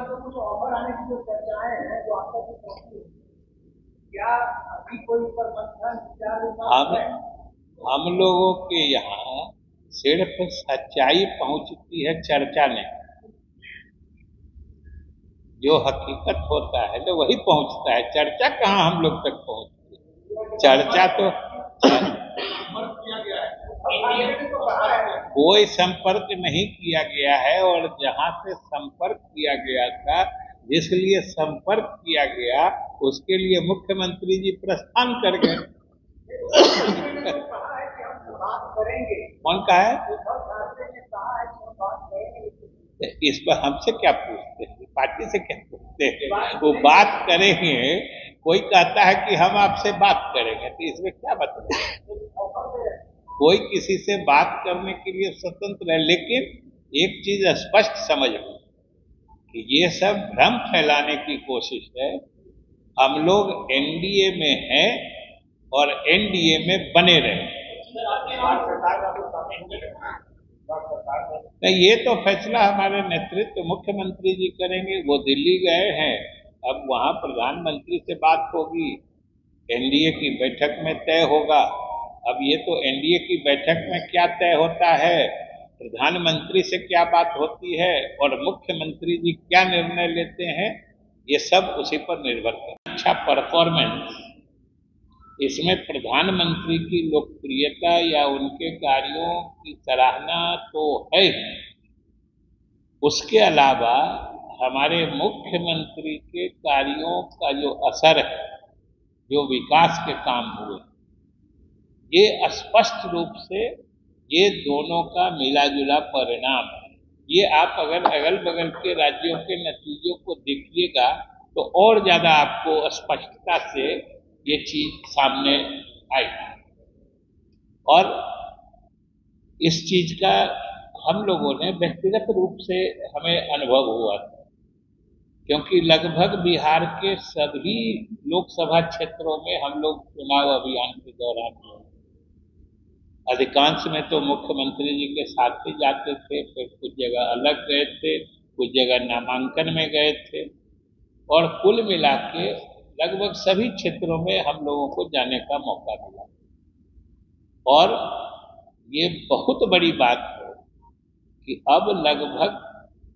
तो कुछ ऑफर आने की जो चर्चाएं हैं जो आप तक पहुंची है, क्या अभी कोई पर मंथन विचार विमर्श हम है? हम लोगों के यहाँ सिर्फ सच्चाई पहुंचती है, चर्चा नहीं। जो हकीकत होता है तो वही पहुंचता है, चर्चा कहाँ हम लोग तक पहुंचती है। चर्चा तो संपर्क किया गया है तो कहा है कोई संपर्क नहीं किया गया है, और जहां से संपर्क किया गया था, जिस लिए संपर्क किया गया, उसके लिए मुख्यमंत्री जी प्रस्थान कर गए। तो कहा है कि हम बात करेंगे। कौन कहा है? उद्धव ठाकरे ने कहा है कि हम बात करेंगे। इस पर हमसे क्या पूछते हैं, पार्टी से क्या पूछते हैं? वो बात करेंगे। कोई कहता है कि हम आपसे बात करेंगे, तो इसमें क्या मतलब? कोई किसी से बात करने के लिए स्वतंत्र है, लेकिन एक चीज स्पष्ट समझ लो कि ये सब भ्रम फैलाने की कोशिश है। हम लोग एनडीए में हैं और एनडीए में बने रहे। नहीं, ये तो फैसला हमारे नेतृत्व मुख्यमंत्री जी करेंगे। वो दिल्ली गए हैं, अब वहां प्रधानमंत्री से बात होगी, एनडीए की बैठक में तय होगा। अब ये तो एनडीए की बैठक में क्या तय होता है, प्रधानमंत्री से क्या बात होती है और मुख्यमंत्री जी क्या निर्णय लेते हैं, ये सब उसी पर निर्भर करता है। अच्छा परफॉर्मेंस, इसमें प्रधानमंत्री की लोकप्रियता या उनके कार्यों की सराहना तो है ही, उसके अलावा हमारे मुख्यमंत्री के कार्यों का जो असर है, जो विकास के काम हुए, ये स्पष्ट रूप से ये दोनों का मिला जुला परिणाम है। ये आप अगर अगल बगल के राज्यों के नतीजों को देखिएगा तो और ज्यादा आपको स्पष्टता से ये चीज सामने आएगी। और इस चीज का हम लोगों ने व्यक्तिगत रूप से हमें अनुभव हुआ था, क्योंकि लगभग बिहार के सभी लोकसभा क्षेत्रों में हम लोग चुनाव अभियान के दौरान हुए। अधिकांश में तो मुख्यमंत्री जी के साथ ही जाते थे, फिर कुछ जगह अलग गए थे, कुछ जगह नामांकन में गए थे, और कुल मिला के लगभग सभी क्षेत्रों में हम लोगों को जाने का मौका मिला। और ये बहुत बड़ी बात है कि अब लगभग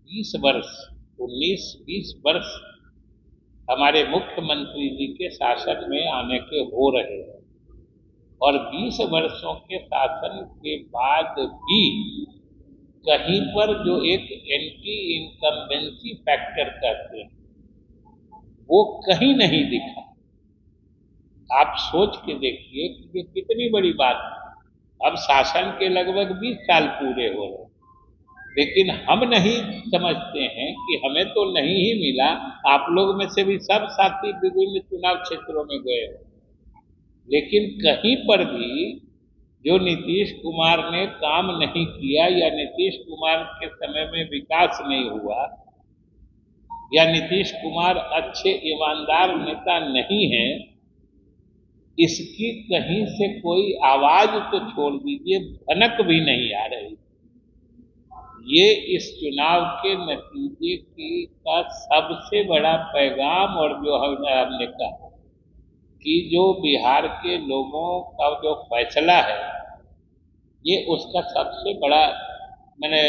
20 वर्ष, 19-20 वर्ष हमारे मुख्यमंत्री जी के शासन में आने के हो रहे हैं, और 20 वर्षों के शासन के बाद भी कहीं पर जो एक एंटी इनकम्बेंसी फैक्टर कहते हैं, वो कहीं नहीं दिखा। आप सोच के देखिए कि ये कितनी बड़ी बात है। अब शासन के लगभग 20 साल पूरे हो रहे, लेकिन हम नहीं समझते हैं कि हमें तो नहीं ही मिला। आप लोग में से भी सब साथी विभिन्न चुनाव क्षेत्रों में गए, लेकिन कहीं पर भी जो नीतीश कुमार ने काम नहीं किया, या नीतीश कुमार के समय में विकास नहीं हुआ, या नीतीश कुमार अच्छे ईमानदार नेता नहीं है, इसकी कहीं से कोई आवाज तो छोड़ दीजिए, भनक भी नहीं आ रही। ये इस चुनाव के नतीजे की का सबसे बड़ा पैगाम, और जो हमने कहा कि जो बिहार के लोगों का जो फैसला है, ये उसका सबसे बड़ा मैंने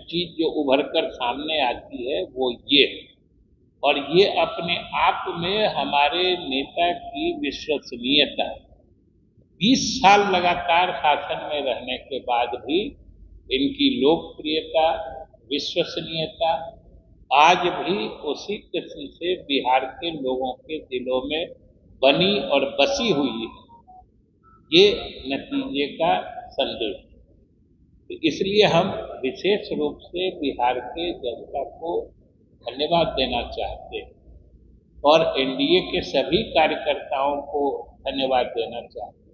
चीज जो उभर कर सामने आती है वो ये है। और ये अपने आप में हमारे नेता की विश्वसनीयता, 20 साल लगातार शासन में रहने के बाद भी इनकी लोकप्रियता, विश्वसनीयता आज भी उसी किस्म से बिहार के लोगों के दिलों में बनी और बसी हुई है। ये नतीजे का संदेश है। तो इसलिए हम विशेष रूप से बिहार के जनता को धन्यवाद देना चाहते हैं और एनडीए के सभी कार्यकर्ताओं को धन्यवाद देना चाहते हैं।